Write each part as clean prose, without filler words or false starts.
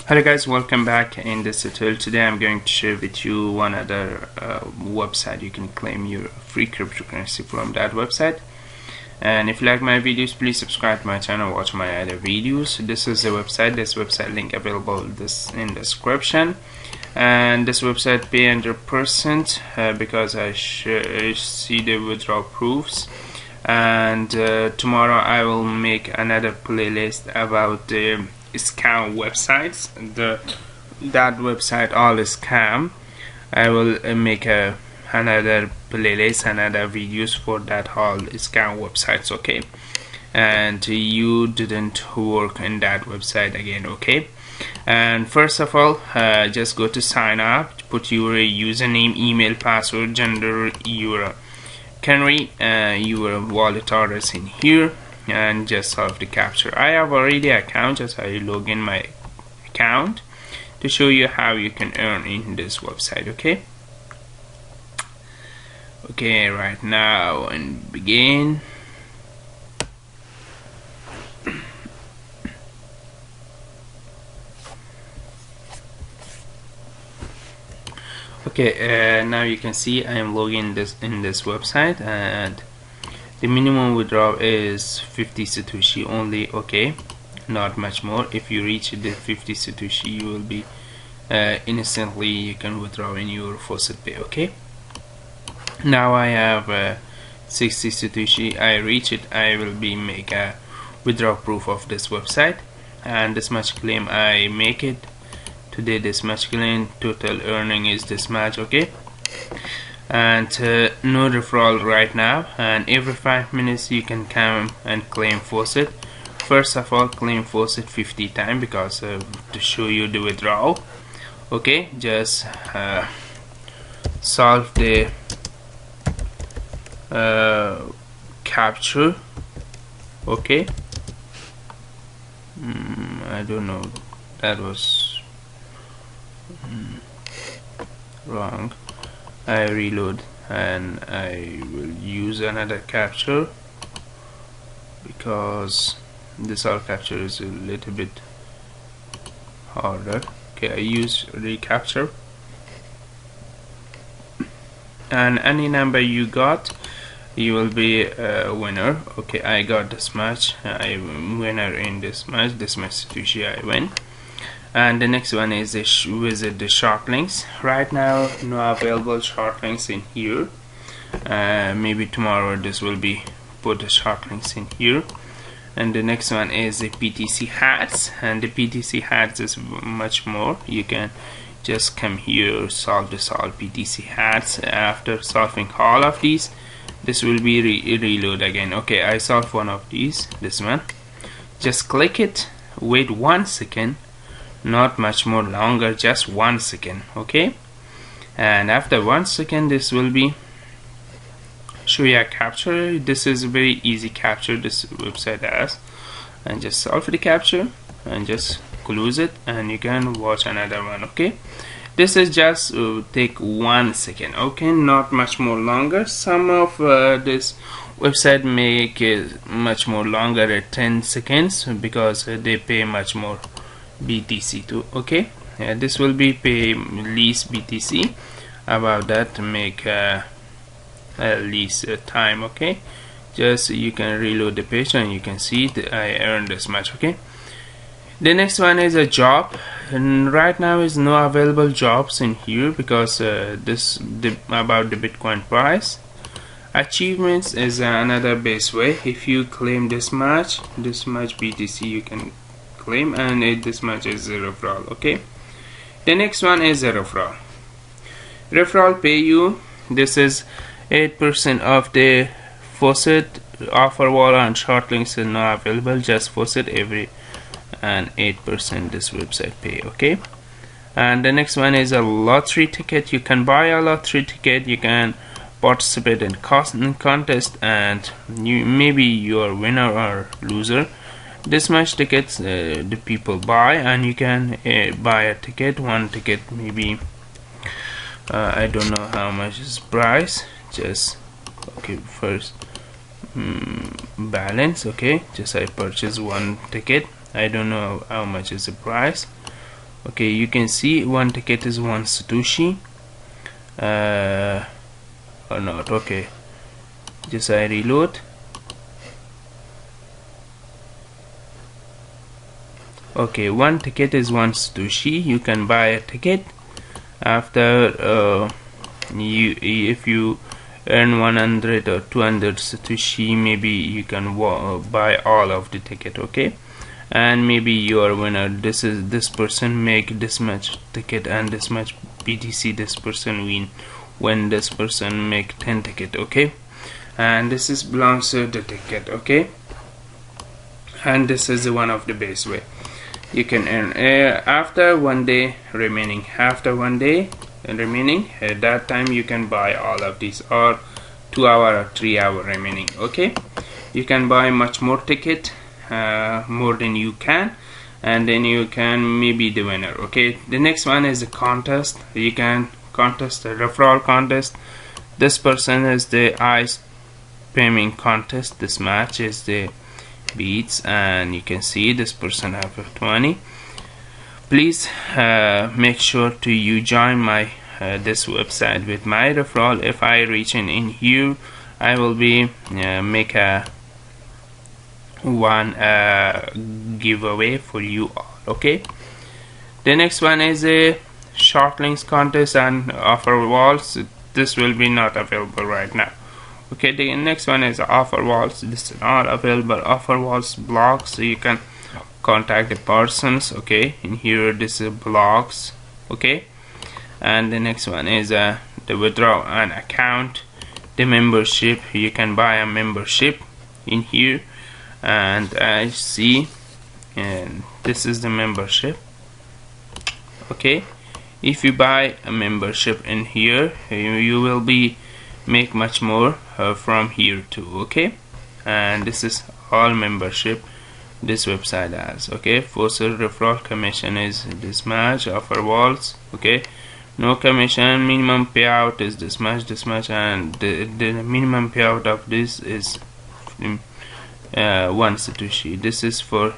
Hello guys, welcome back. In this tutorial today I'm going to share with you one other website. You can claim your free cryptocurrency from that website. And if you like my videos, please subscribe to my channel, watch my other videos. This is the website. This website link available this in the description. And this website pay 100% because I see the withdrawal proofs. And tomorrow I will make another playlist about the scam websites. That website all is scam. I will make another playlist, another videos for that all scam websites, okay? And you didn't work in that website again, okay? And first of all, just go to sign up, put your username, email, password, gender, your country, your wallet address in here, and just solve the capture. I have already an account, just I log in my account to show you how you can earn in this website, okay? Okay, right now and begin. Okay, now you can see I am logging in this website, and the minimum withdrawal is 50 satoshi only, okay, not much more. If you reach the 50 satoshi, you will be instantly you can withdraw in your Faucet pay, okay? Now I have 60 satoshi. I reach it, I will be make a withdrawal proof of this website, and this much claim I make it today. This much claim, total earning is this much, okay? And no referral right now, and every 5 minutes you can come and claim Faucet. First of all, claim Faucet 50 times because to show you the withdrawal, okay? Just solve the capture, okay? I don't know, that was wrong. I reload and I will use another capture because this all capture is a little bit harder. Okay, I use recapture, and any number you got, you will be a winner. Okay, I got this much, I'm winner in this much satoshi I win. And the next one is visit the short links. Right now no available short links in here. Maybe tomorrow this will be put the short links in here. And the next one is the PTC hats, and the PTC hats is much more. You can just come here, solve all PTC hats. After solving all of these, this will be reload again. Okay, I solved one of these, this one. Just click it, wait 1 second, not much more longer, just 1 second, okay? And after 1 second, this will be show you a capture. This is a very easy capture this website has, and just solve the capture and just close it, and you can watch another one, okay? This is just take 1 second, okay, not much more longer. Some of this website make it much more longer at 10 seconds because they pay much more BTC too, okay? This will be pay least BTC, about that make at least time, okay? Just you can reload the page and you can see that I earned this much, okay? The next one is a job, and right now is no available jobs in here because about the Bitcoin price. Achievements is another best way. If you claim this much BTC you can claim, and this much is a referral, okay? The next one is a referral. Referral pay you, this is 8% of the Faucet offer wall, and short links is not available, just Faucet every, and 8% this website pay, okay? And the next one is a lottery ticket. You can buy a lottery ticket, you can participate in contest, and maybe you are winner or loser. This much tickets the people buy, and you can buy a ticket, one ticket maybe I don't know how much is price. Just okay, first balance, okay, just I purchase one ticket. I don't know how much is the price. Okay, you can see one ticket is 1 Satoshi or not. Okay, just I reload. Okay, one ticket is 1 Satoshi. You can buy a ticket after if you earn 100 or 200 Satoshi, maybe you can buy all of the ticket. Okay, and maybe you are winner. This person make this much ticket and this much PTC, this person win when this person make 10 ticket. Okay, and this is belongs to the ticket. Okay, and this is one of the best way you can earn after 1 day remaining. After 1 day remaining, at that time you can buy all of these, or 2 hour or 3 hour remaining. Okay, you can buy much more ticket, more than you can, and then you can maybe the winner. Okay, the next one is a contest. You can contest a referral contest. This person is the ice spamming contest. This match is the beats, and you can see this person have 20. Please make sure to you join my this website with my referral. If I reach in here, I will be make a one giveaway for you all. Okay, the next one is a short links contest and offer walls. This will be not available right now. Okay, the next one is offer walls. This is not available. Offer walls blogs, so you can contact the persons. Okay, in here this is blogs. Okay, and the next one is the withdraw an account. The membership, you can buy a membership in here, and I see, and this is the membership. Okay, if you buy a membership in here, you will be make much more from here too. Okay, and this is all membership this website has. Okay, Faucet referral commission is this much. Offer walls, okay, no commission. Minimum payout is this much, and the minimum payout of this is 1 Satoshi. This is for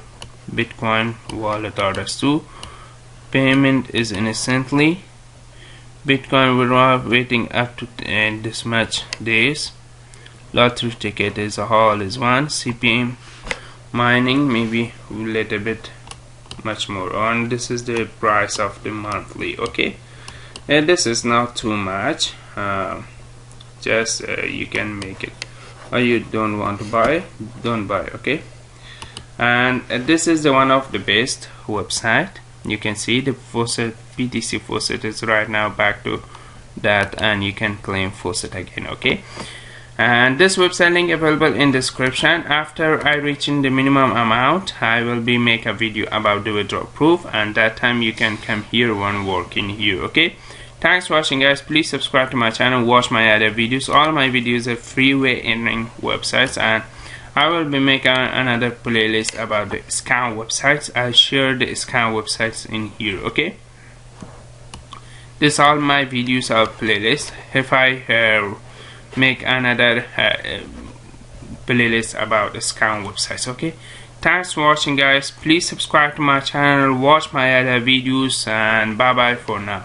Bitcoin wallet orders too. Payment is instantly. Bitcoin will waiting up to this much days. Lottery ticket is a haul is 1. CPM mining maybe a little bit much more, and this is the price of the monthly. Okay, and this is not too much. Just you can make it, or you don't want to buy, don't buy. Okay, and this is the one of the best website. You can see the Faucet PTC Faucet is right now back to that, and you can claim Faucet again. Okay, and this website link available in description. After I reach in the minimum amount, I will be make a video about the withdrawal proof, and that time you can come here one work in here. Okay, thanks for watching guys. Please subscribe to my channel, watch my other videos. All my videos are free way earning websites, and I will be making another playlist about the scam websites. I share the scam websites in here. Okay, this all my videos are playlist. If I make another playlist about the scam websites. Okay, thanks for watching guys. Please subscribe to my channel, watch my other videos, and bye bye for now.